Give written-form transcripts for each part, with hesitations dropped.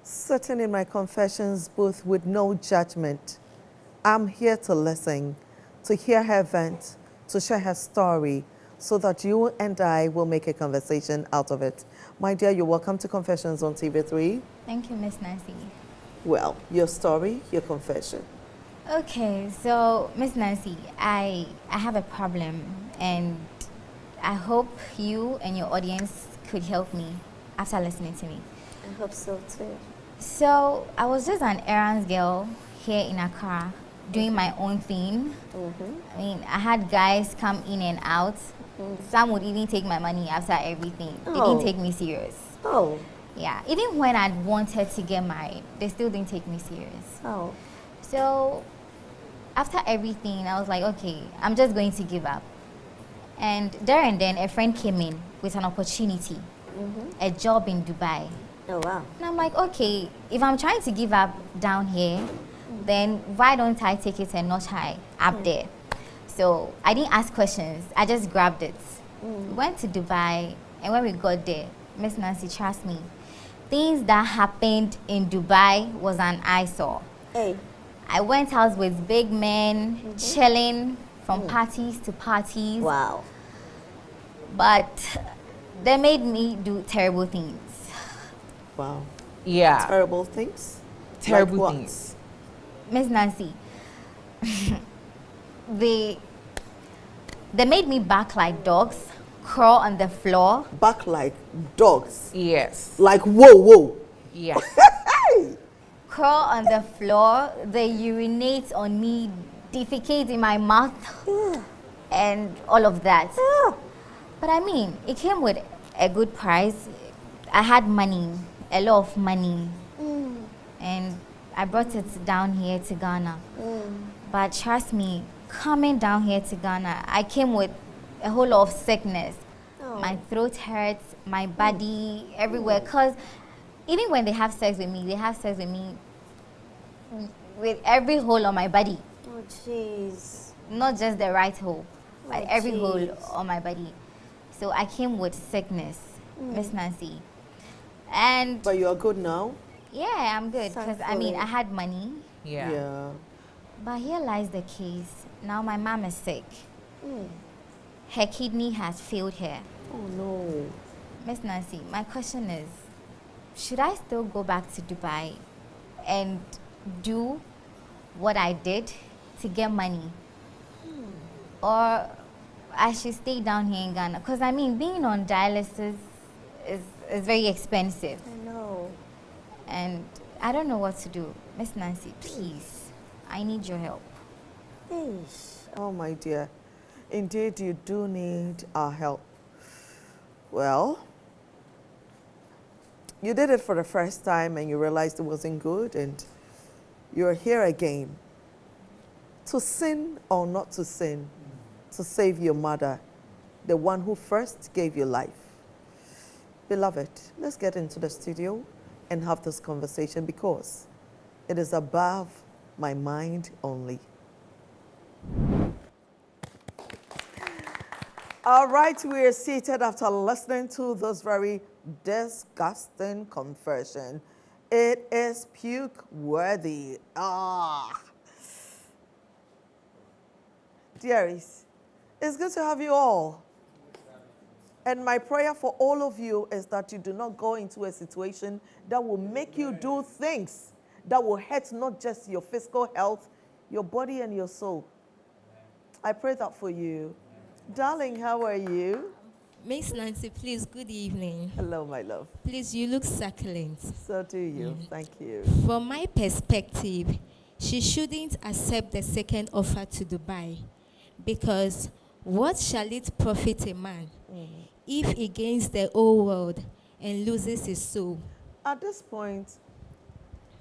sitting in my confessions booth with no judgment. I'm here to listen, to hear her vent, to share her story, so that you and I will make a conversation out of it. My dear, you're welcome to Confessions on TV3. Thank you, Miss Nancy. Well, your story, your confession. Okay, so Miss Nancy, I have a problem, and I hope you and your audience could help me after listening to me. I hope so too. So I was just an errands girl here in Accra, doing my own thing. I mean, I had guys come in and out. Some would even take my money after everything. They didn't take me serious. Oh. Yeah, even when I wanted to get married, they still didn't take me serious. Oh. So after everything, I was like, okay, I'm just going to give up. And there and then, a friend came in with an opportunity, a job in Dubai. Oh, wow. And I'm like, okay, if I'm trying to give up down here, then why don't I take it a notch high up there? So I didn't ask questions. I just grabbed it. We went to Dubai, and when we got there, Miss Nancy, trust me, things that happened in Dubai was an eyesore. Hey. I went out with big men, chilling from parties to parties. Wow. But they made me do terrible things. Wow. Yeah. Terrible things? Terrible Like what? things. Miss Nancy, they made me bark like dogs, crawl on the floor. Back like dogs. Yes. Like, whoa, whoa. Yeah. Crawl on the floor, they urinate on me, defecate in my mouth, and all of that. But I mean, it came with a good price. I had money, a lot of money, and I brought it down here to Ghana. But trust me, coming down here to Ghana, I came with a whole lot of sickness. My throat hurts, my body, everywhere. Because even when they have sex with me, they have sex with me with every hole on my body. Oh, jeez. Not just the right hole, but every hole jeez. on my body. So I came with sickness, Miss Nancy. And But you're good now? yeah, I'm good. Because I mean, Thankfully. I had money. Yeah. But here lies the case. Now my mom is sick. Her kidney has failed her. Oh, no. Miss Nancy, my question is, should I still go back to Dubai and do what I did to get money? Or I should stay down here in Ghana? Because I mean, being on dialysis is very expensive. I know. And I don't know what to do. Miss Nancy, please, I need your help. Eesh. Oh, my dear. Indeed, you do need our help. Well, you did it for the first time and you realized it wasn't good, and you're here again. To sin or not to sin, to save your mother, the one who first gave you life. Beloved, let's get into the studio and have this conversation, because it is above my mind only. All right, we are seated after listening to this very disgusting confession. It is puke worthy. Dearies, it's good to have you all. And my prayer for all of you is that you do not go into a situation that will make you do things that will hurt not just your physical health, your body and your soul. I pray that for you. Darling, how are you? Miss Nancy, please, good evening. Hello, my love. Please, you look succulent. So do you. Thank you. From my perspective, she shouldn't accept the second offer to Dubai, because what shall it profit a man if he gains the whole world and loses his soul? At this point,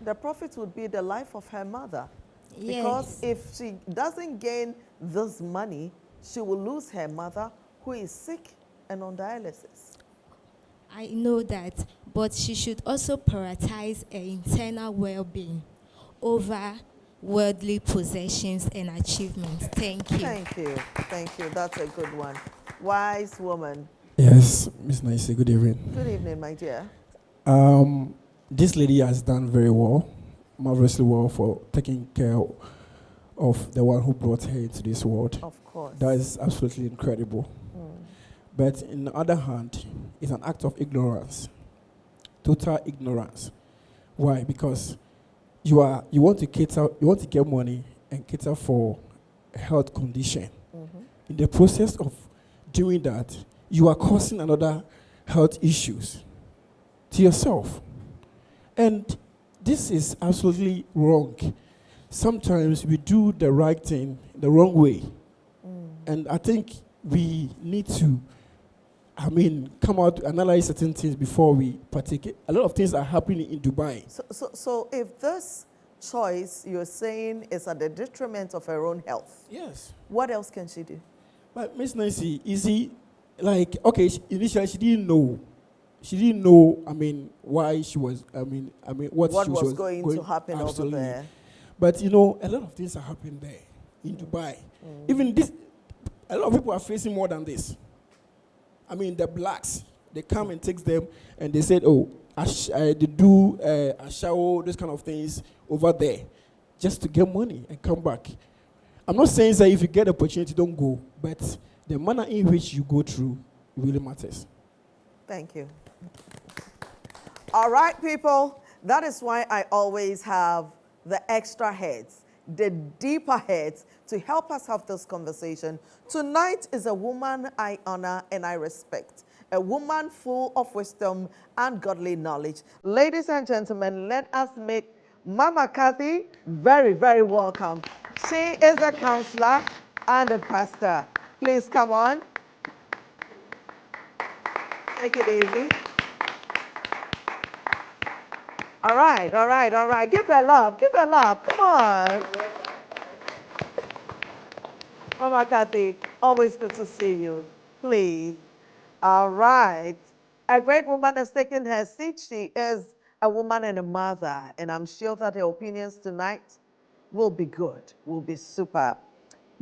the profit would be the life of her mother. Yes. Because if she doesn't gain this money, she will lose her mother, who is sick and on dialysis. I know that, but she should also prioritize her internal well-being over worldly possessions and achievements. Thank you. Thank you. Thank you. That's a good one. Wise woman. Yes, Miss Nancy, good evening. Good evening, my dear. this lady has done very well, marvelously well for taking care of the one who brought her into this world. Of course. That is absolutely incredible. But in the other hand, it's an act of ignorance, total ignorance. Why? Because you want to get money and cater for a health condition. In the process of doing that, you are causing another health issues to yourself. And this is absolutely wrong. Sometimes we do the right thing the wrong way. And I think we need to, come out to analyze certain things before we partake. A lot of things are happening in Dubai. So if this choice you're saying is at the detriment of her own health, Yes. what else can she do? But Miss Nancy, okay, initially she didn't know. She didn't know, why she was, what she was going to happen absolutely. over there? But, a lot of things are happening there in Dubai. Even this, a lot of people are facing more than this. The blacks, they come and take them and they said, they do a shower, those kind of things over there just to get money and come back. I'm not saying that if you get the opportunity, don't go, but the manner in which you go through really matters. Thank you. All right, people. That is why I always have the extra heads, the deeper heads, to help us have this conversation. Tonight is a woman I honor and I respect, a woman full of wisdom and godly knowledge. Ladies and gentlemen, let us make Mama Kathy very, very welcome. She is a counselor and a pastor. Please come on. Take it easy. All right, all right, all right. Give her love, give her love. Come on. Mama Kathy, always good to see you. Please. All right. A great woman has taken her seat. She is a woman and a mother, and I'm sure that her opinions tonight will be good, will be superb.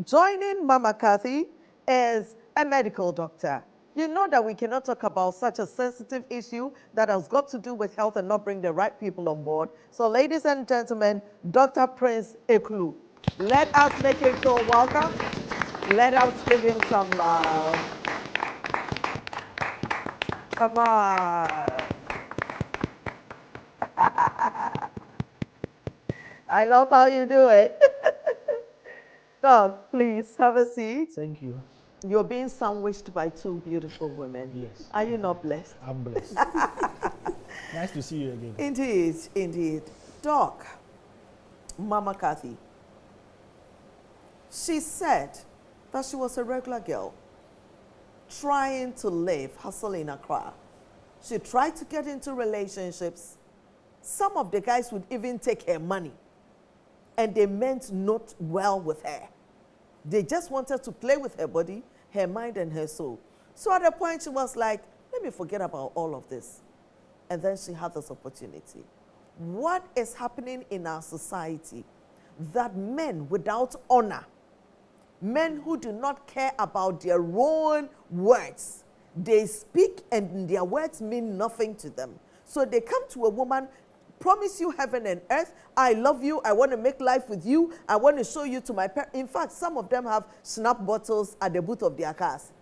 Joining Mama Kathy is a medical doctor. You know that we cannot talk about such a sensitive issue that has got to do with health and not bring the right people on board. So ladies and gentlemen, Dr. Prince Ekulu. Let us make him feel welcome. Let us give him some love. Come on. I love how you do it. Doc, please have a seat. Thank you. You're being sandwiched by two beautiful women. Yes. Are you not blessed? I'm blessed. Nice to see you again. Indeed, indeed. Doc, Mama Kathy, she said that she was a regular girl trying to live, hustle in Accra. She tried to get into relationships. Some of the guys would even take her money, and they meant not well with her. They just wanted to play with her body, her mind, and her soul. So at a point, she was like, let me forget about all of this. And then she had this opportunity. What is happening in our society that men without honor, men who do not care about their own words, they speak and their words mean nothing to them. So they come to a woman, promise you heaven and earth, I love you, I want to make life with you, I want to show you to my parents. In fact, some of them have snap bottles at the boot of their cars.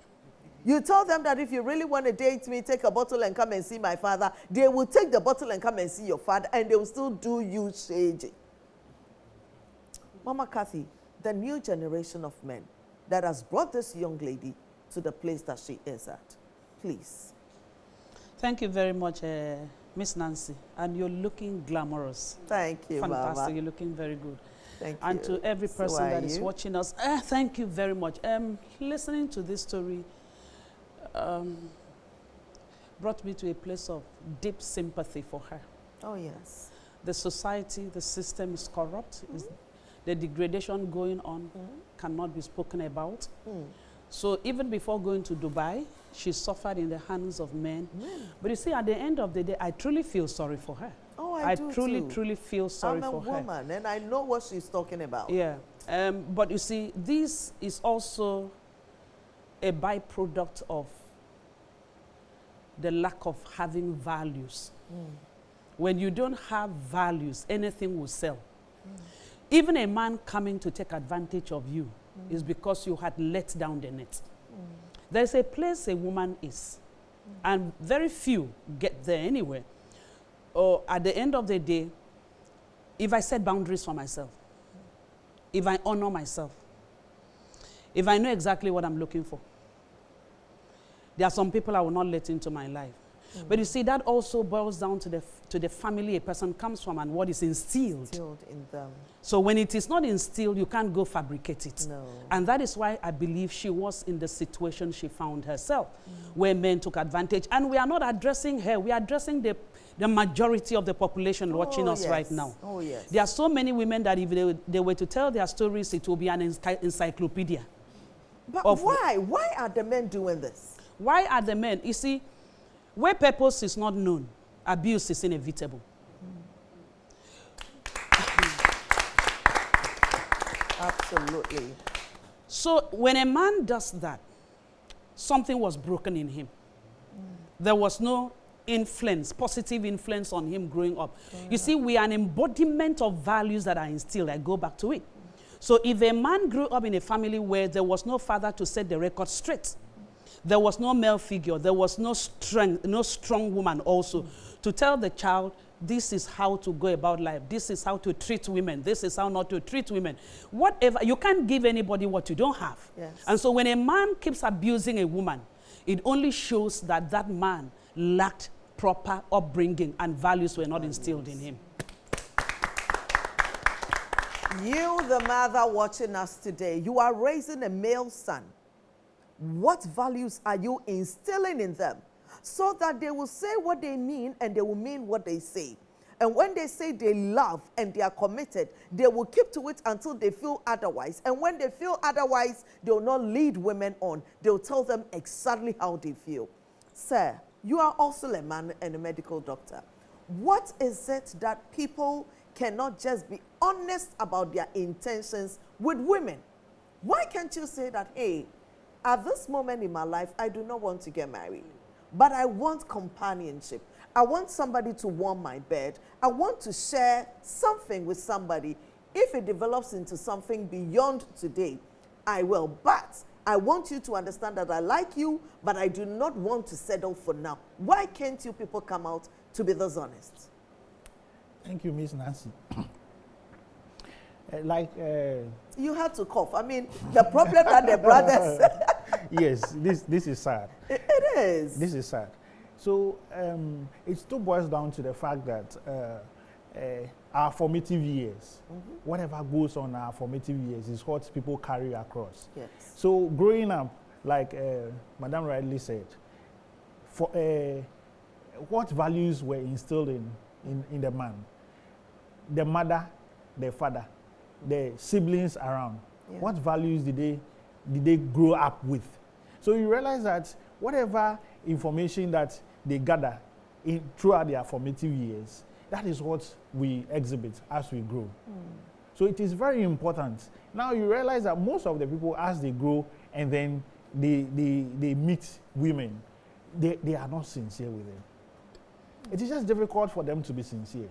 You tell them that if you really want to date me, take a bottle and come and see my father. They will take the bottle and come and see your father, and they will still do you shady. Mama Kathy, the new generation of men that has brought this young lady to the place that she is at. Please. Thank you very much, Miss Nancy. And you're looking glamorous. Thank you, Fantastic. Mama. You're looking very good. Thank and you. to every person So that is watching us, thank you very much. Listening to this story brought me to a place of deep sympathy for her. Oh, yes. The society, the system is corrupt. The degradation going on cannot be spoken about. So even before going to Dubai, she suffered in the hands of men. But you see, at the end of the day, I truly feel sorry for her. Oh, I do truly feel sorry for her. I'm a woman, and I know what she's talking about. Yeah. But you see, this is also a byproduct of the lack of having values. when you don't have values, anything will sell. Even a man coming to take advantage of you is because you had let down the net. There's a place a woman is, and very few get there anyway. Or at the end of the day, if I set boundaries for myself, if I honor myself, if I know exactly what I'm looking for, there are some people I will not let into my life. But you see, that also boils down to the family a person comes from and what is instilled. In them. So when it is not instilled, you can't go fabricate it. No. And that is why I believe she was in the situation she found herself, where men took advantage. And we are not addressing her. We are addressing the majority of the population watching us right now. Oh, yes. There are so many women that if they were to tell their stories, it will be an encyclopedia. But why? Why are the men doing this? Why are the men? You see, where purpose is not known, abuse is inevitable. Absolutely. So when a man does that, something was broken in him. There was no influence, positive influence on him growing up. You see, we are an embodiment of values that are instilled. I go back to it. So if a man grew up in a family where there was no father to set the record straight, there was no male figure, there was no strength, no strong woman also to tell the child, this is how to go about life, this is how to treat women, this is how not to treat women. Whatever, you can't give anybody what you don't have. Yes. And so when a man keeps abusing a woman, it only shows that that man lacked proper upbringing and values were not instilled in him. You, the mother watching us today, you are raising a male son. What values are you instilling in them so that they will say what they mean and they will mean what they say? And when they say they love and they are committed, they will keep to it until they feel otherwise. And when they feel otherwise, they will not lead women on. They will tell them exactly how they feel. Sir, you are also a man and a medical doctor. What is it that people cannot just be honest about their intentions with women? Why can't you say that, hey, at this moment in my life, I do not want to get married, but I want companionship. I want somebody to warm my bed. I want to share something with somebody. If it develops into something beyond today, I will. But I want you to understand that I like you, but I do not want to settle for now. Why can't you people come out to be this honest? Thank you, Miss Nancy. You had to cough. I mean, the problem that the brothers... Yes, this is sad. It is. This is sad. So it still boils down to the fact that our formative years, whatever goes on our formative years is what people carry across. Yes. So growing up, like Madam rightly said, for what values were instilled in the man? The mother, the father, the siblings around. Yeah. What values did they grow up with? So you realize that whatever information that they gather throughout their formative years, that is what we exhibit as we grow. So it is very important. Now you realize that most of the people, as they grow and then they meet women, they are not sincere with them. It is just difficult for them to be sincere.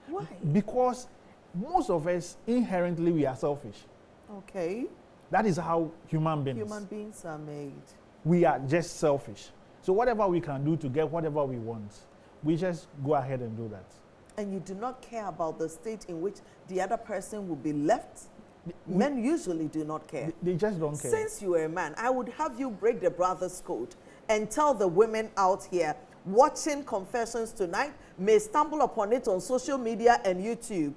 Why? Because most of us, inherently, we are selfish. Okay. That is how human beings are made. We are just selfish. So whatever we can do to get whatever we want, we just go ahead and do that. And you do not care about the state in which the other person will be left? Men usually do not care. They just don't care. Since you are a man, I would have you break the brother's code and tell the women out here watching Confessions Tonight, may stumble upon it on social media and YouTube,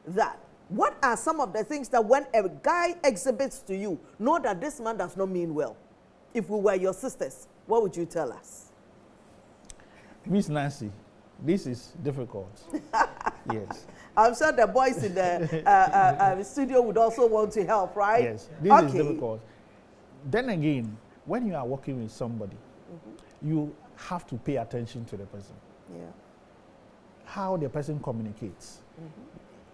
that what are some of the things that when a guy exhibits to you, know that this man does not mean well? If we were your sisters, what would you tell us? Miss Nancy, this is difficult. Yes. I'm sure the boys in the studio would also want to help, right? Yes, this is difficult. Then again, when you are working with somebody, you have to pay attention to the person. Yeah. How the person communicates.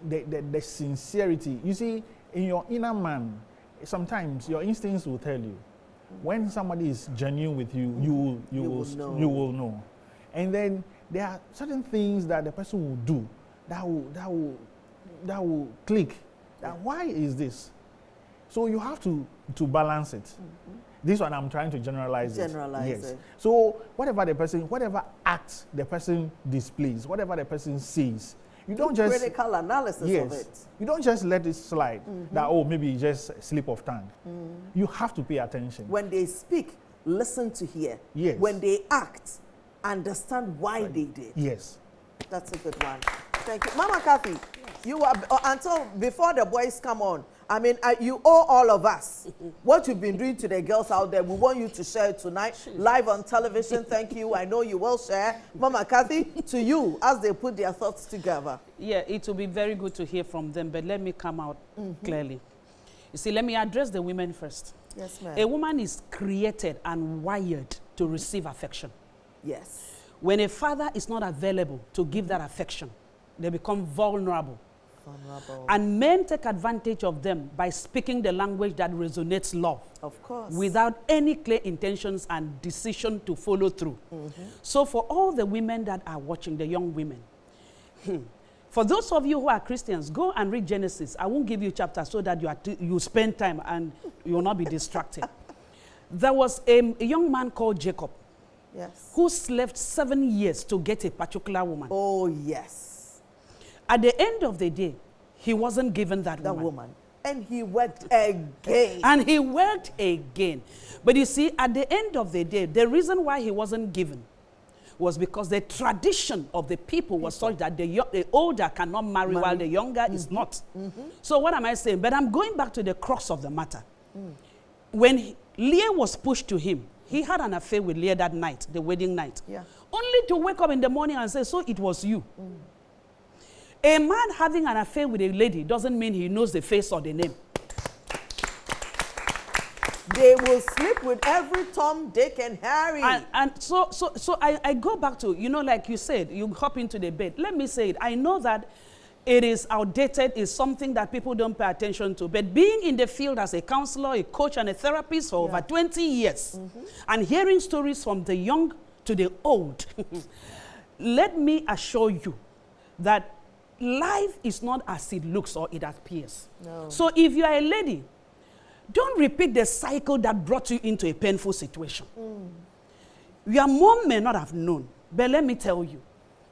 The sincerity. You see, in your inner man, sometimes your instincts will tell you. When somebody is genuine with you, you will know. And then there are certain things that the person will do that will click. That why is this? So you have to balance it. This one I'm trying to generalize it. Yes. It. So whatever act the person displays, whatever the person sees, you don't just critical analysis of it. You don't just let it slide. That maybe it's just a slip of tongue. You have to pay attention. When they speak, listen to hear. Yes. When they act, understand why they did. Yes. That's a good one. Thank you, Mama Kathy. Yes. You are until before the boys come on. I mean, you owe all of us what you've been doing to the girls out there. We want you to share it tonight, live on television. Thank you. I know you will share. Mama Kathy, to you, as they put their thoughts together. Yeah, it will be very good to hear from them, but let me come out clearly. You see, let me address the women first. Yes, ma'am. A woman is created and wired to receive affection. Yes. When a father is not available to give that affection, they become vulnerable. And men take advantage of them by speaking the language that resonates love. Of course. Without any clear intentions and decision to follow through. So for all the women that are watching, the young women, for those of you who are Christians, go and read Genesis. I won't give you chapters so that you spend time and you will not be distracted. There was a young man called Jacob. Yes. Who slept 7 years to get a particular woman. Oh, yes. At the end of the day, he wasn't given that woman. And he worked again. And he worked again. But you see, at the end of the day, the reason why he wasn't given was because the tradition of the people was such that the older cannot marry while the younger is not. So what am I saying? But I'm going back to the crux of the matter. When Leah was pushed to him, he had an affair with Leah that night, the wedding night. Yeah. Only to wake up in the morning and say, so it was you. A man having an affair with a lady doesn't mean he knows the face or the name. They will sleep with every Tom, Dick, and Harry. And so I go back to, like you said, you hop into the bed. Let me say it. I know that it is outdated, is something that people don't pay attention to. But being in the field as a counselor, a coach, and a therapist for over 20 years, and hearing stories from the young to the old, let me assure you that life is not as it looks or it appears. No. So if you are a lady, don't repeat the cycle that brought you into a painful situation. Your mom may not have known, but let me tell you,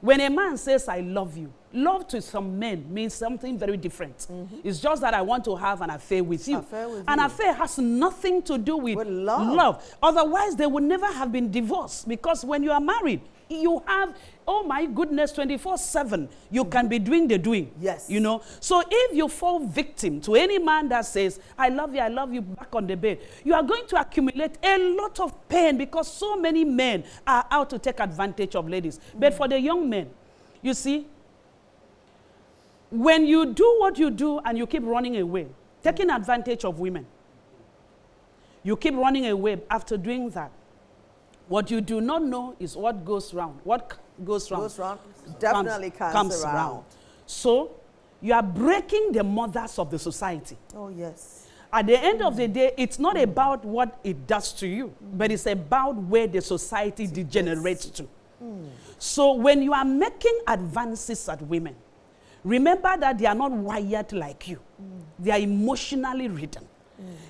when a man says, I love you, love to some men means something very different. It's just that I want to have an affair with you. An affair has nothing to do with love. Otherwise, they would never have been divorced, because when you are married, you have, oh my goodness, 24/7. You can be doing the doing. Yes. So if you fall victim to any man that says, I love you back on the bed, you are going to accumulate a lot of pain, because so many men are out to take advantage of ladies. But for the young men, you see, when you do what you do and you keep running away, taking advantage of women, you keep running away after doing that. What you do not know is what goes round. What goes round definitely comes around. So you are breaking the mothers of the society. Oh, yes. At the end of the day, it's not about what it does to you, but it's about where the society degenerates to. So when you are making advances at women, remember that they are not wired like you. They are emotionally ridden.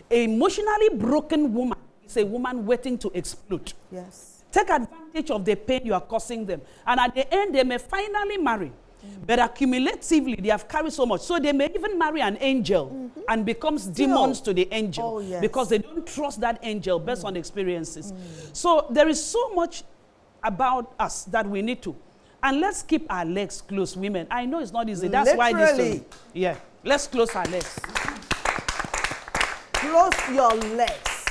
An emotionally broken woman is a woman waiting to explode. Yes. Take advantage of the pain you are causing them. And at the end, they may finally marry. But accumulatively, they have carried so much. So they may even marry an angel and becomes demons to the angel. Oh, yes. Because they don't trust that angel based on experiences. So there is so much about us that we need to. And let's keep our legs closed, women. I know it's not easy. That's why this. Yeah. Let's close our legs. Close your legs.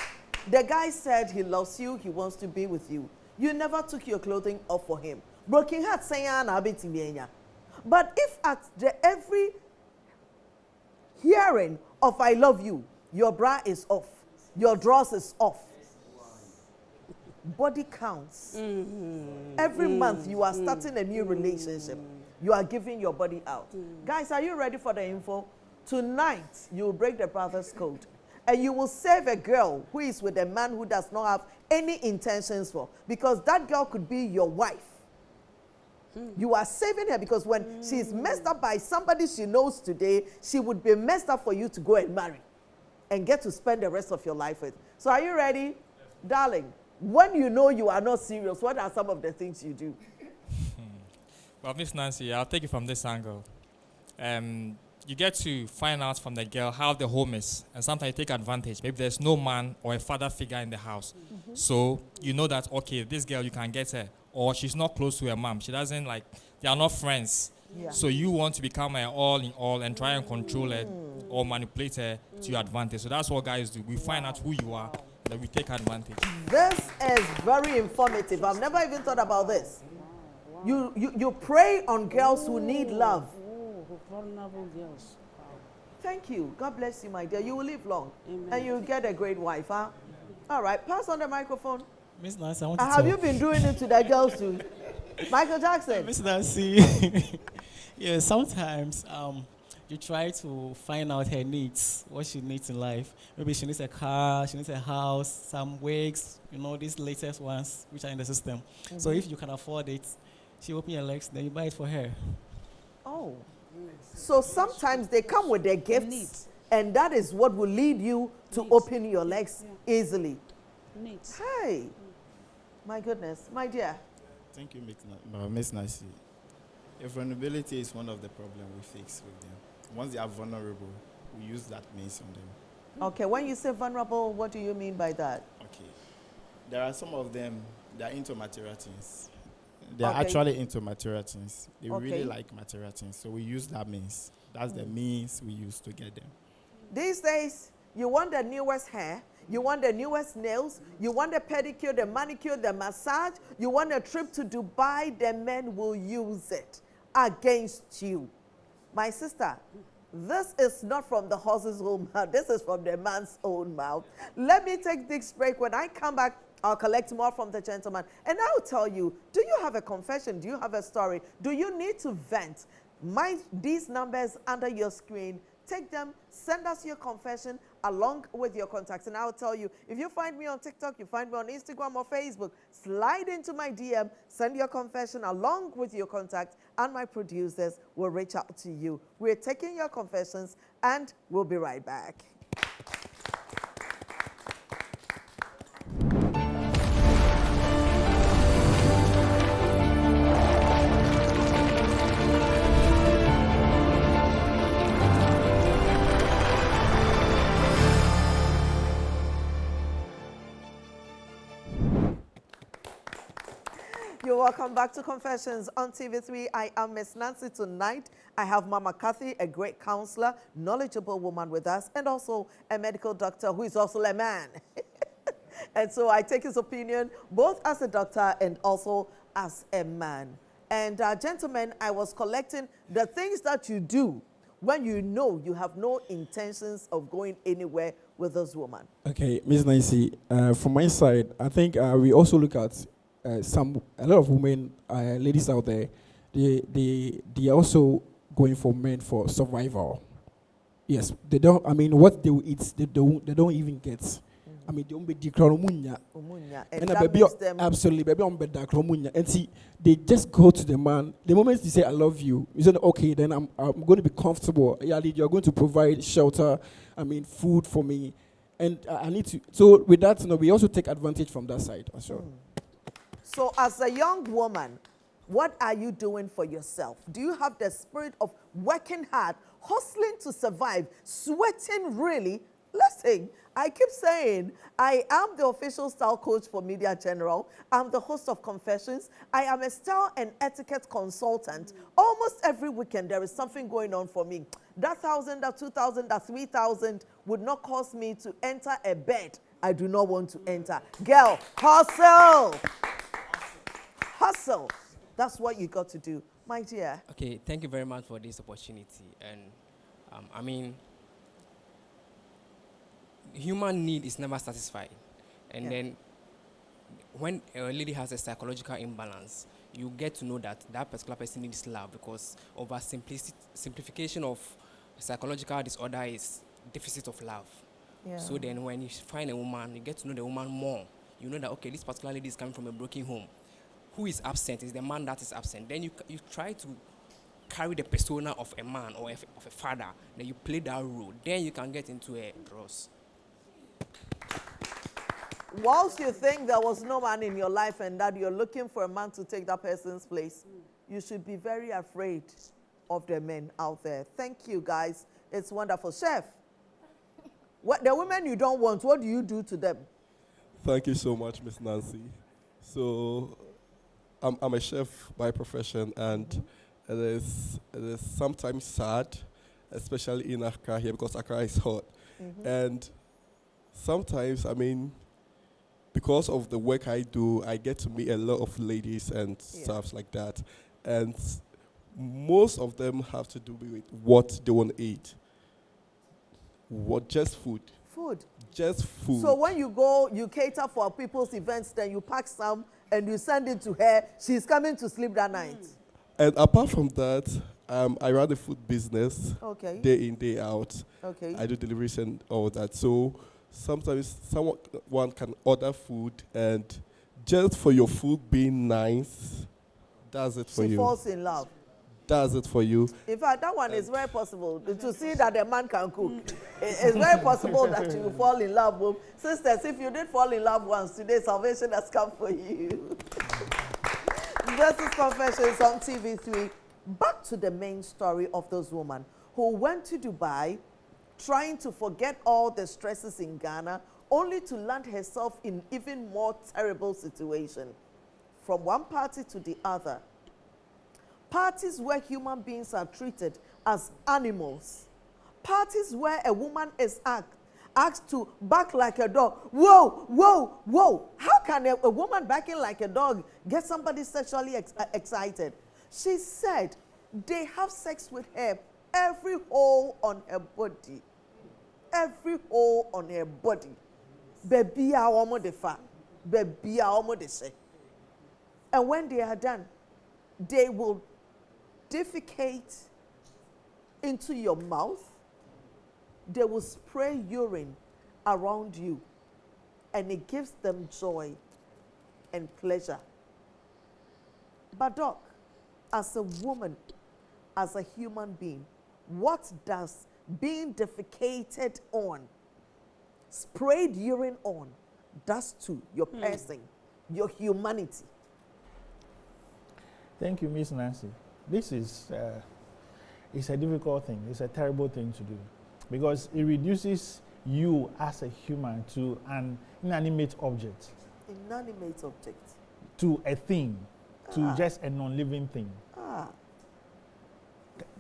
The guy said he loves you, he wants to be with you. You never took your clothing off for him. Broken heart saying, but if at every hearing of I love you, your bra is off, your drawers is off, body counts. Every month you are starting a new relationship. You are giving your body out. Guys, are you ready for the info? Tonight, you will break the brother's code. And you will save a girl who is with a man who does not have any intentions for. Because that girl could be your wife. You are saving her because when she's messed up by somebody she knows today, she would be messed up for you to go and marry and get to spend the rest of your life with. So are you ready? Yes. Darling, when you know you are not serious, what are some of the things you do? Well, Miss Nancy, I'll take it from this angle. You get to find out from the girl how the home is, and sometimes you take advantage. Maybe there's no man or a father figure in the house. So you know that, okay, this girl, you can get her, or she's not close to her mom. She doesn't like, they are not friends. Yeah. So you want to become her all in all and try and control her or manipulate her to your advantage. So that's what guys do. We find out who you are, then we take advantage. This is very informative. I've never even thought about this. You prey on girls who need love. Vulnerable girls. Wow. Thank you. God bless you, my dear. You will live long. Amen. And you'll get a great wife, huh? All right, pass on the microphone. Miss Nancy, I want to Have you been doing it to the girls too? Michael Jackson. Miss Nancy, yeah, sometimes you try to find out her needs, what she needs in life. Maybe she needs a car, she needs a house, some wigs, these latest ones which are in the system. So if you can afford it, she open your legs, then you buy it for her. Oh. So sometimes they come with their gifts, and that is what will lead you to open your legs easily. Needs. Hey, my goodness, my dear. Thank you, Miss Nancy. Vulnerability is one of the problems we face with them. Once they are vulnerable, we use that means on them. Okay, when you say vulnerable, what do you mean by that? Okay. There are some of them, they are into material things. They are actually into material things. They really like material things. So we use that means. That's the means we use to get them. These days, you want the newest hair, you want the newest nails, you want the pedicure, the manicure, the massage, you want a trip to Dubai, the men will use it against you. My sister, this is not from the horse's own mouth. This is from the man's own mouth. Let me take this break. When I come back, I'll collect more from the gentleman. And I'll tell you, do you have a confession? Do you have a story? Do you need to vent? Mind these numbers under your screen. Take them, send us your confession along with your contacts. And I'll tell you, if you find me on TikTok, you find me on Instagram or Facebook, slide into my DM, send your confession along with your contacts, and my producers will reach out to you. We're taking your confessions, and we'll be right back. You're welcome back to Confessions on TV3. I am Miss Nancy. Tonight, I have Mama Kathy, a great counselor, knowledgeable woman with us, and also a medical doctor who is also a man. And so I take his opinion both as a doctor and also as a man. And gentlemen, I was collecting the things that you do when you know you have no intentions of going anywhere with this woman. Okay, Miss Nancy, from my side, I think we also look at a lot of women, ladies out there, they are also going for men for survival. Yes, they don't. I mean, what they will eat, they don't even get. I mean, they don't be declared. And that makes them absolutely baby on bed. And see, they just go to the man. The moment they say "I love you," you say, "Okay, then I'm going to be comfortable. Yeah, you're going to provide shelter. I mean, food for me, and I need to." So with that, we also take advantage from that side as well. So as a young woman, what are you doing for yourself? Do you have the spirit of working hard, hustling to survive, sweating really? Listen, I keep saying, I am the official style coach for Media General. I'm the host of Confessions. I am a style and etiquette consultant. Almost every weekend, there is something going on for me. That 1,000, that 2,000, that 3,000 would not cause me to enter a bed I do not want to enter. Girl, hustle! Hustle. That's what you got to do. My dear. Okay, thank you very much for this opportunity. And I mean, human need is never satisfied. And then when a lady has a psychological imbalance, you get to know that that particular person needs love, because simplification of psychological disorder is deficit of love. Yeah. So then when you find a woman, you get to know the woman more. You know that, okay, this particular lady is coming from a broken home. who is absent is the man that is absent. Then you try to carry the persona of a man or of a father. Then you play that role. Then you can get into a dross. Whilst you think there was no man in your life and that you're looking for a man to take that person's place, you should be very afraid of the men out there. Thank you, guys. It's wonderful. Chef, the women you don't want, what do you do to them? Thank you so much, Miss Nancy. So, I'm a chef by profession, and it is sometimes sad, especially in Accra here, because Accra is hot. And sometimes, I mean, because of the work I do, I get to meet a lot of ladies and stuff like that. And most of them have to do with what they want to eat. Just food. Food. Just food. So when you go, you cater for people's events, then you pack some and you send it to her. She's coming to sleep that night. And apart from that, I run a food business. Okay. Day in, day out. Okay. I do deliveries and all that. So sometimes someone can order food, and just for your food being nice, that's it for you. She falls in love. That's it for you. In fact, that one is very possible. To see that a man can cook, it's very possible that you fall in love with. Sisters, if you did fall in love once, today salvation has come for you. This is Confessions on TV3. Back to the main story of those women who went to Dubai trying to forget all the stresses in Ghana, only to land herself in even more terrible situation. From one party to the other. Parties where human beings are treated as animals. Parties where a woman is asked to bark like a dog. Whoa, whoa, whoa. How can a woman barking like a dog get somebody sexually excited? She said they have sex with her every hole on her body. Every hole on her body. Baby, I almost defa. Baby, I almost say. And when they are done, they will defecate into your mouth. They will spray urine around you, and it gives them joy and pleasure. But Doc, as a woman, as a human being, what does being defecated on, sprayed urine on, does to your person, your humanity? Thank you, Miss Nancy. This is it's a difficult thing. It's a terrible thing to do, because it reduces you as a human to an inanimate object. Inanimate object. To a thing, to just a non-living thing.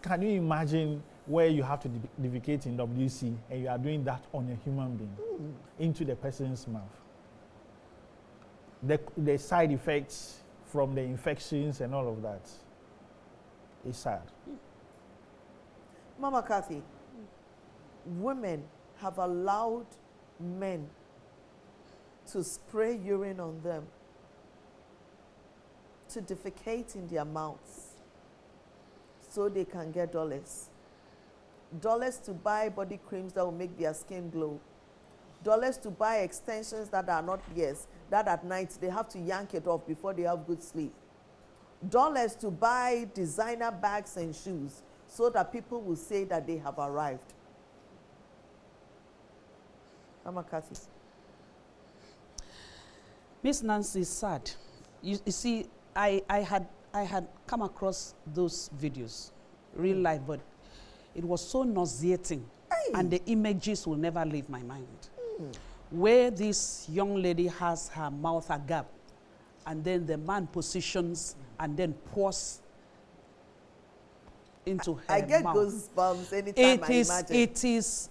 Can you imagine where you have to defecate in WC and you are doing that on a human being into the person's mouth? The side effects from the infections and all of that is sad. Mama Kathy, women have allowed men to spray urine on them, to defecate in their mouths so they can get dollars. Dollars to buy body creams that will make their skin glow. Dollars to buy extensions that are not theirs, that at night they have to yank it off before they have good sleep. Dollars to buy designer bags and shoes so that people will say that they have arrived. Mama Kathy. Miss Nancy is sad. You see, I had come across those videos, real life, but it was so nauseating, and the images will never leave my mind. Where this young lady has her mouth agape, and then the man positions and then pours into her mouth. I get goosebumps anytime I imagine. It is.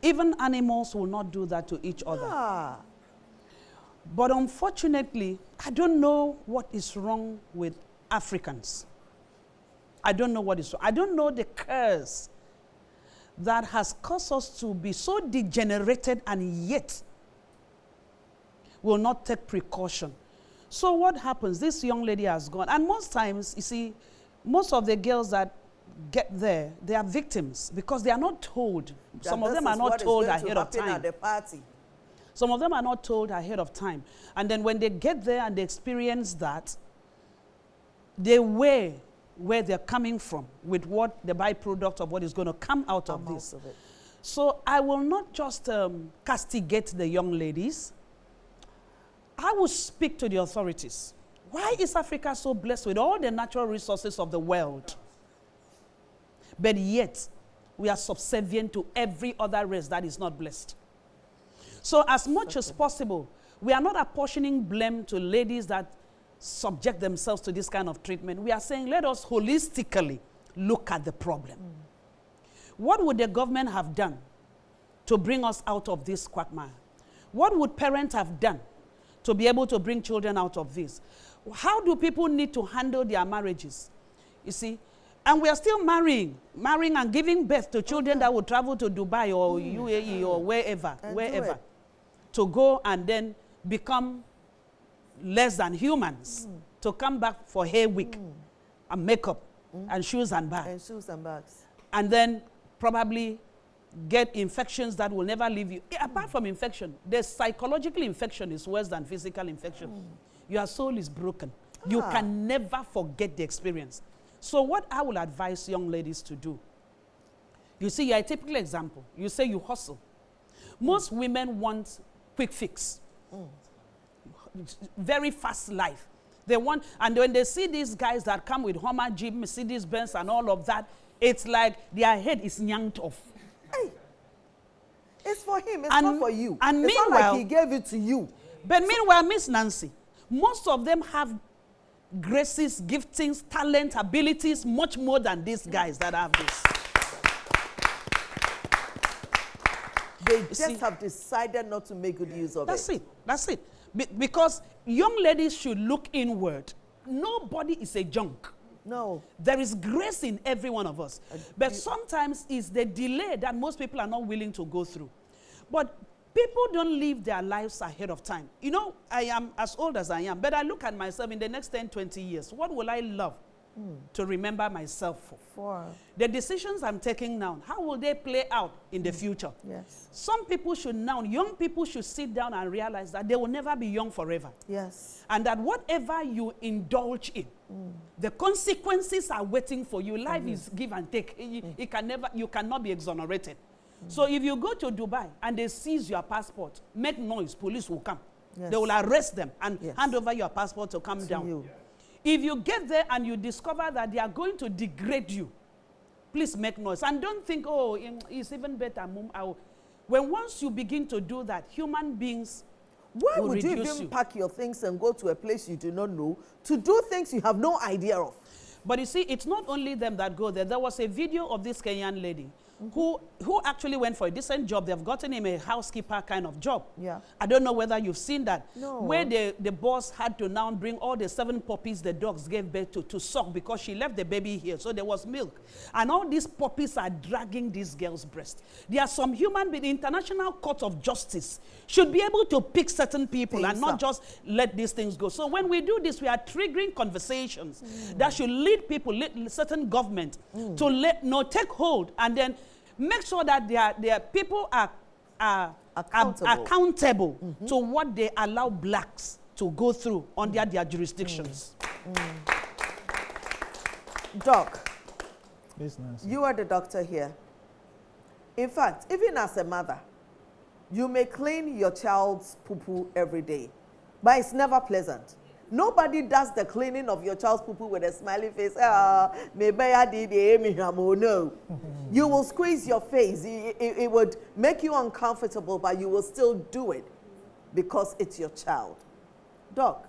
Even animals will not do that to each other. But unfortunately, I don't know what is wrong with Africans. I don't know what is wrong. I don't know the curse that has caused us to be so degenerated and yet will not take precaution. So what happens? This young lady has gone. And most times, you see, most of the girls that get there, they are victims because they are not told. Some of them are not told ahead of time. At the party. Some of them are not told ahead of time. And then when they get there and they experience that, they weigh where they're coming from with what the byproduct of what is going to come out of this. So I will not just castigate the young ladies. I will speak to the authorities. Why is Africa so blessed with all the natural resources of the world? But yet, we are subservient to every other race that is not blessed. So as much as possible, we are not apportioning blame to ladies that subject themselves to this kind of treatment. We are saying, let us holistically look at the problem. What would the government have done to bring us out of this quagmire? What would parents have done to be able to bring children out of this? How do people need to handle their marriages? You see? And we are still marrying and giving birth to children that will travel to Dubai or UAE or wherever, to go and then become less than humans, to come back for hair wig and makeup and shoes and bags. And then probably get infections that will never leave you. Apart from infection, the psychological infection is worse than physical infection. Your soul is broken. You can never forget the experience. So what I will advise young ladies to do, you see, you're a typical example. You say you hustle. Most women want quick fix. Very fast life. They want, and when they see these guys that come with Hummer, Jeep, Mercedes Benz and all of that, it's like their head is yanked off. Hey, it's for him, it's not for you. And it's meanwhile, not like he gave it to you. But meanwhile, Miss Nancy, most of them have graces, giftings, talent, abilities, much more than these guys that have this. They just have decided not to make good use of it. That's it. That's it. Because young ladies should look inward. Nobody is a junk. No. There is grace in every one of us. But sometimes it's the delay that most people are not willing to go through. But people don't live their lives ahead of time. You know, I am as old as I am, but I look at myself in the next 10, 20 years. What will I love to remember myself for? The decisions I'm taking now, how will they play out in the future? Yes. Some people should now, young people should sit down and realize that they will never be young forever. Yes. And that whatever you indulge in, the consequences are waiting for you. Life is give and take. You cannot be exonerated. So if you go to Dubai and they seize your passport, make noise, police will come. Yes. They will arrest them and hand over your passport to come down. You. If you get there and you discover that they are going to degrade you, please make noise. And don't think, oh, it's even better. When once you begin to do that, human beings Why will would you reduce even pack your things and go to a place you do not know to do things you have no idea of? But you see, it's not only them that go there. There was a video of this Kenyan lady who actually went for a decent job. They've gotten him a housekeeper kind of job. Yeah. I don't know whether you've seen that. No. Where the boss had to now bring all the 7 puppies the dogs gave birth to suck because she left the baby here. So there was milk. And all these puppies are dragging this girl's breast. There are some human beings, the International Court of Justice should be able to pick certain people and not just let these things go. So when we do this, we are triggering conversations that should lead people, certain government, to take hold and then make sure that their people are accountable to what they allow blacks to go through under their jurisdictions. Doc, Business. you are the doctor here. In fact, even as a mother, you may clean your child's poo-poo every day, but it's never pleasant. Nobody does the cleaning of your child's poo-poo with a smiley face. Maybe I did no. You will squeeze your face. It would make you uncomfortable, but you will still do it because it's your child. Doc,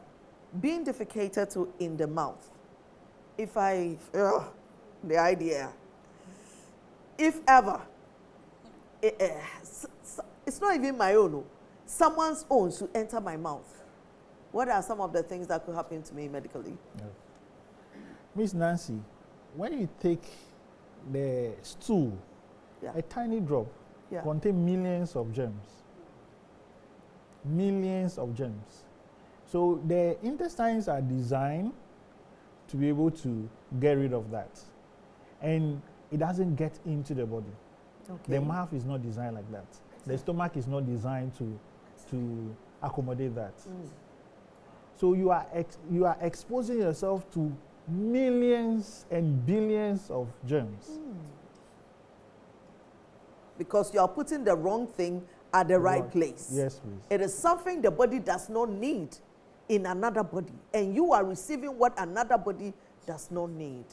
being defecated to in the mouth, the idea, if ever, it's not even my own. Someone's own should enter my mouth. What are some of the things that could happen to me medically? Miss Nancy, when you take the stool, a tiny drop contains millions of germs. Millions of germs. So the intestines are designed to be able to get rid of that. And it doesn't get into the body. Okay. The mouth is not designed like that. The stomach is not designed to to accommodate that. So you are exposing yourself to millions and billions of germs. Because you are putting the wrong thing at the right place. Yes, please. It is something the body does not need in another body, and you are receiving what another body does not need.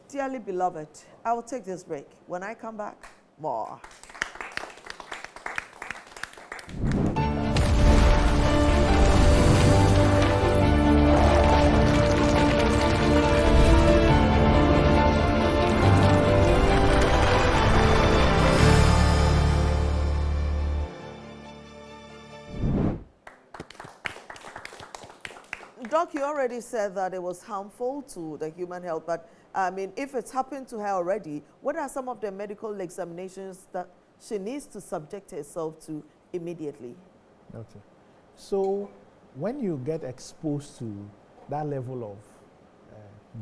Dearly beloved, I will take this break. When I come back, more. Doc, you already said that it was harmful to the human health, but I mean, if it's happened to her already, what are some of the medical examinations that she needs to subject herself to immediately? Okay. So when you get exposed to that level of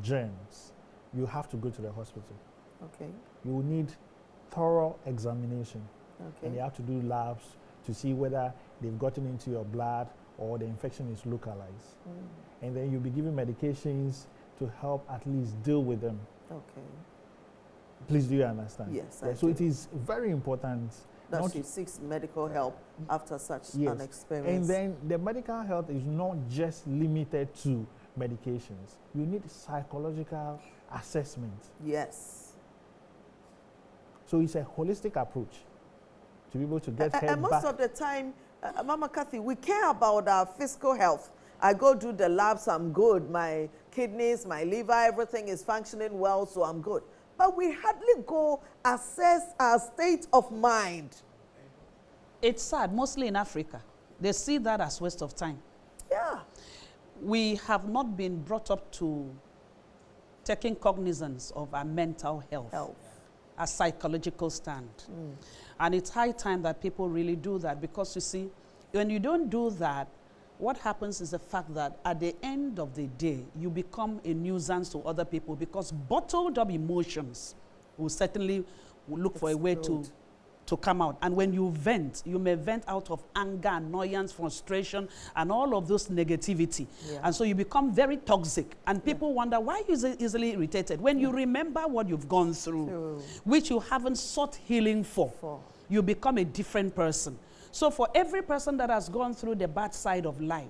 germs, you have to go to the hospital. Okay. You will need thorough examination. Okay. And you have to do labs to see whether they've gotten into your blood or the infection is localized. And then you'll be given medications to help at least deal with them. Okay. Please, do you understand? Yes, yeah, so it is very important that she seeks medical help after such an experience. And then the medical health is not just limited to medications. You need psychological assessment. Yes. So it's a holistic approach to be able to get her and most back. of the time, Mama Kathy, we care about our physical health. I go do the labs, I'm good. My kidneys, my liver, everything is functioning well, so I'm good. But we hardly go assess our state of mind. It's sad, mostly in Africa. They see that as waste of time. Yeah. We have not been brought up to taking cognizance of our mental health. A psychological stand. And it's high time that people really do that, because you see, when you don't do that, what happens is the fact that at the end of the day, you become a nuisance to other people, because bottled up emotions will certainly look for a way to come out. And when you vent, you may vent out of anger, annoyance, frustration, and all of those negativity. Yeah. And so you become very toxic. And people wonder, why are you easily irritated? When you remember what you've gone through, which you haven't sought healing for, you become a different person. So for every person that has gone through the bad side of life,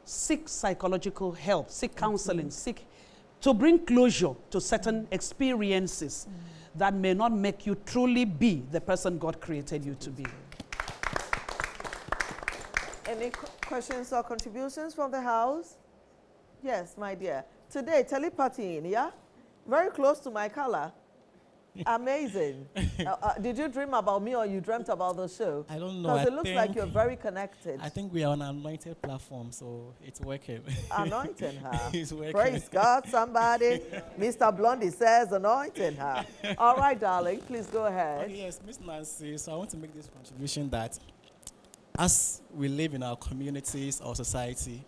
seek psychological help, seek counseling, seek to bring closure to certain experiences that may not make you truly be the person God created you to be. Any questions or contributions from the house? Yes, my dear. Today, telepathy, yeah? Very close to my color. Amazing. Did you dream about me, or you dreamt about the show? I don't know. Because it looks like you're very connected. I think we are on an anointed platform, so it's working. Anointing her. It's working. Praise God, somebody. Mr. Blondie says anointing her. All right, darling, please go ahead. Okay, yes, Miss Nancy, so I want to make this contribution that as we live in our communities or society,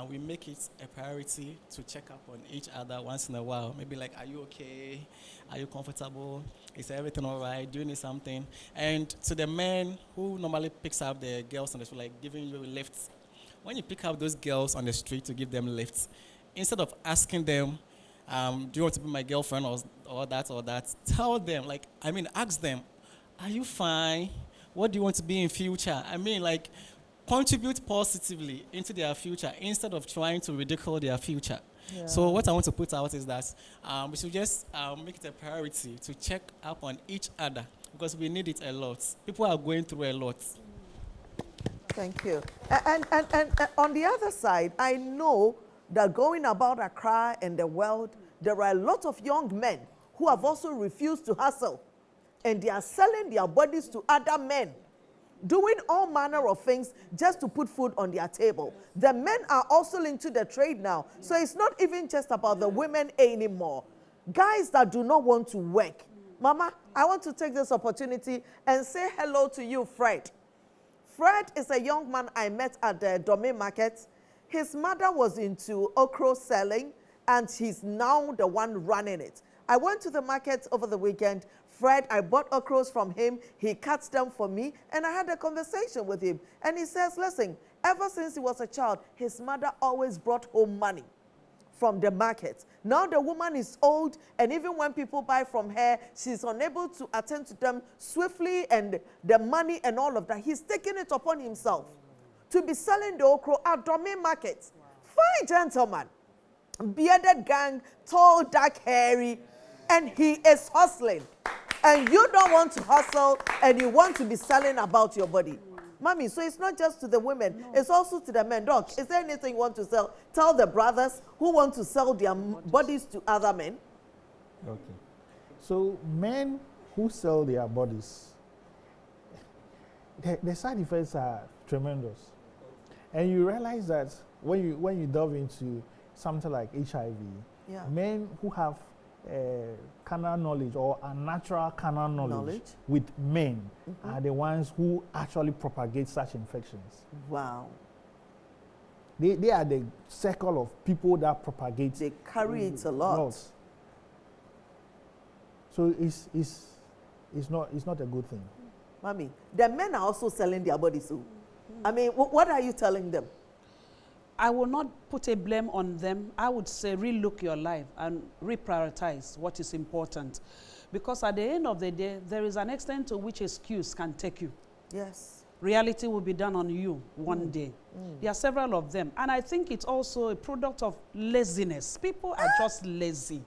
we make it a priority to check up on each other once in a while. Maybe like, are you okay? Are you comfortable? Is everything all right? Do you need something? And to the men who normally picks up the girls on the street, like giving you lifts, when you pick up those girls on the street to give them lifts, instead of asking them, do you want to be my girlfriend or that, tell them, ask them, are you fine? What do you want to be in future? Contribute positively into their future instead of trying to ridicule their future. Yeah. So what I want to put out is that we should just make it a priority to check up on each other, because we need it a lot. People are going through a lot. Thank you. And on the other side, I know that going about Accra and the world, there are a lot of young men who have also refused to hustle, and they are selling their bodies to other men, doing all manner of things just to put food on their table. The men are also into the trade now. So it's not even just about the women anymore. Guys that do not want to work. Mama, I want to take this opportunity and say hello to you, Fred. Fred is a young man I met at the Domain Market. His mother was into okra selling, and he's now the one running it. I went to the market over the weekend. Fred, I bought okras from him. He cuts them for me. And I had a conversation with him. And he says, listen, ever since he was a child, his mother always brought home money from the market. Now the woman is old, and even when people buy from her, she's unable to attend to them swiftly, and the money and all of that. He's taking it upon himself to be selling the okra at Domain Market. Fine gentleman, bearded gang, tall, dark, hairy, and he is hustling. And you don't want to hustle, and you want to be selling about your body. Mommy, so it's not just to the women, it's also to the men. Doc, is there anything you want to sell? Tell the brothers who want to sell their bodies to other men. Okay. So men who sell their bodies, the side effects are tremendous. And you realize that when you delve into something like HIV, men who have carnal knowledge or unnatural carnal knowledge with men are the ones who actually propagate such infections. Wow. They are the circle of people that propagate. They carry it a lot. So it's not a good thing. Mommy, the men are also selling their bodies. So. I mean, what are you telling them? I will not put a blame on them. I would say relook your life and reprioritize what is important. Because at the end of the day, there is an extent to which excuse can take you. Yes. Reality will be done on you one day. There are several of them. And I think it's also a product of laziness. People are just lazy.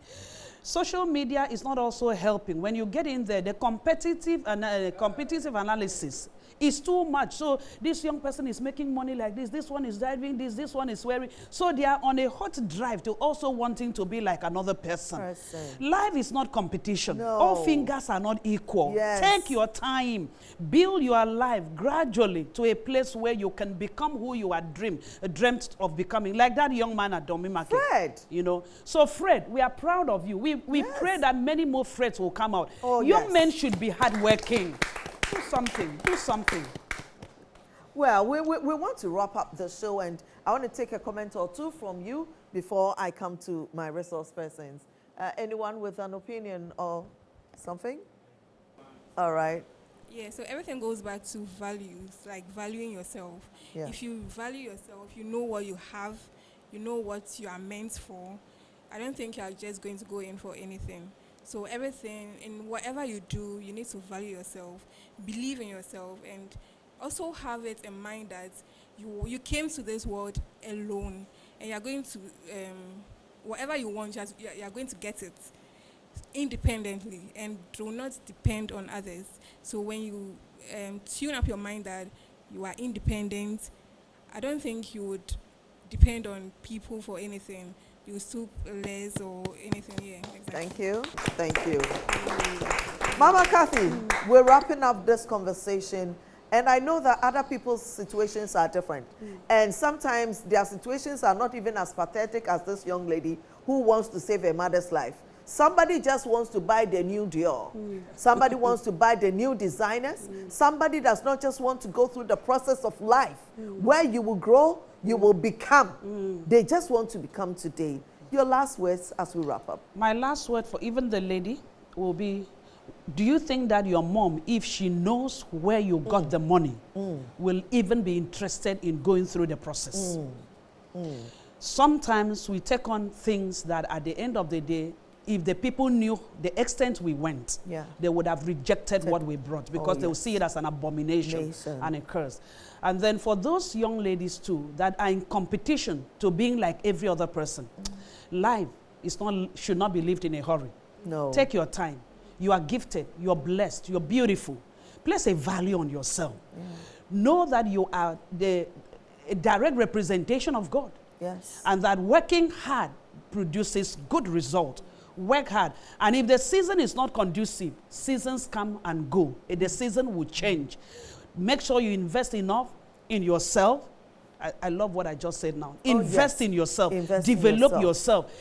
Social media is not also helping. When you get in there, the competitive analysis is too much. So this young person is making money like this one is driving this one is wearing. So they are on a hot drive to also wanting to be like another person. Life is not competition. No. All fingers are not equal. Yes. Take your time. Build your life gradually to a place where you can become who you are dreamt of becoming. Like that young man at Domain Market. Fred. You know. So Fred, we are proud of you. We pray that many more Freds will come out. Young men should be hardworking. Do something. Do something. Well, we want to wrap up the show, and I want to take a comment or two from you before I come to my resource persons. Anyone with an opinion or something? All right. Yeah, so everything goes back to values, like valuing yourself. Yeah. If you value yourself, you know what you have, you know what you are meant for. I don't think you're just going to go in for anything. So everything, in whatever you do, you need to value yourself, believe in yourself, and also have it in mind that you came to this world alone, and you're going to, whatever you want, you're going to get it independently, and do not depend on others. So when you tune up your mind that you are independent, I don't think you would depend on people for anything. You stoop less or anything. Yeah, exactly. Thank you. Thank you. Mama Kathy, we're wrapping up this conversation, and I know that other people's situations are different. And sometimes their situations are not even as pathetic as this young lady who wants to save her mother's life. Somebody just wants to buy the new Dior. Somebody wants to buy the new designers. Somebody does not just want to go through the process of life where you will grow, you will become. They just want to become today. Your last words as we wrap up. My last word for even the lady will be, do you think that your mom, if she knows where you got the money, will even be interested in going through the process? Sometimes we take on things that at the end of the day, if the people knew the extent we went, they would have rejected what we brought, because they will see it as an abomination and a curse. And then for those young ladies too that are in competition to being like every other person, life should not be lived in a hurry. No. Take your time. You are gifted, you're blessed, you're beautiful. Place a value on yourself. Know that you are a direct representation of God. Yes. And that working hard produces good result. Work hard. And if the season is not conducive, seasons come and go. The season will change. Make sure you invest enough in yourself. I love what I just said now. Invest in yourself. Develop yourself.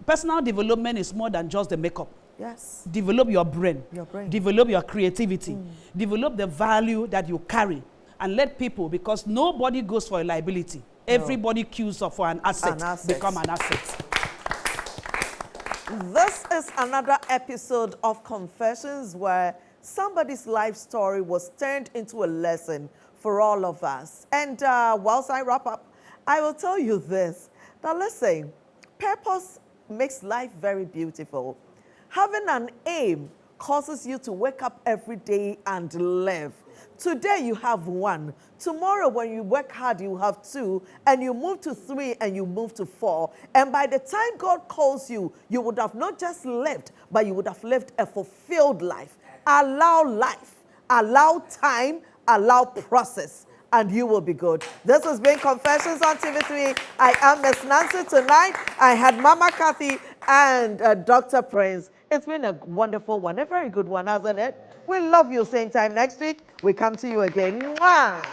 Personal development is more than just the makeup. Yes. Develop your brain. Develop your creativity. Develop the value that you carry. And let people, because nobody goes for a liability. Everybody queues up for an asset. Become an asset. This is another episode of Confessions where somebody's life story was turned into a lesson for all of us. And whilst I wrap up, I will tell you this. Now listen, purpose makes life very beautiful. Having an aim causes you to wake up every day and live. Today you have one. Tomorrow when you work hard, you have two, and you move to three, and you move to four. And by the time God calls you, you would have not just lived, but you would have lived a fulfilled life. Allow life, allow time, allow process, and you will be good. This has been Confessions on TV3. I am Miss Nancy tonight. I had Mama Kathy and Dr. Prince. It's been a wonderful one, a very good one, hasn't it? We love you. Same time next week, we come to you again. Mwah!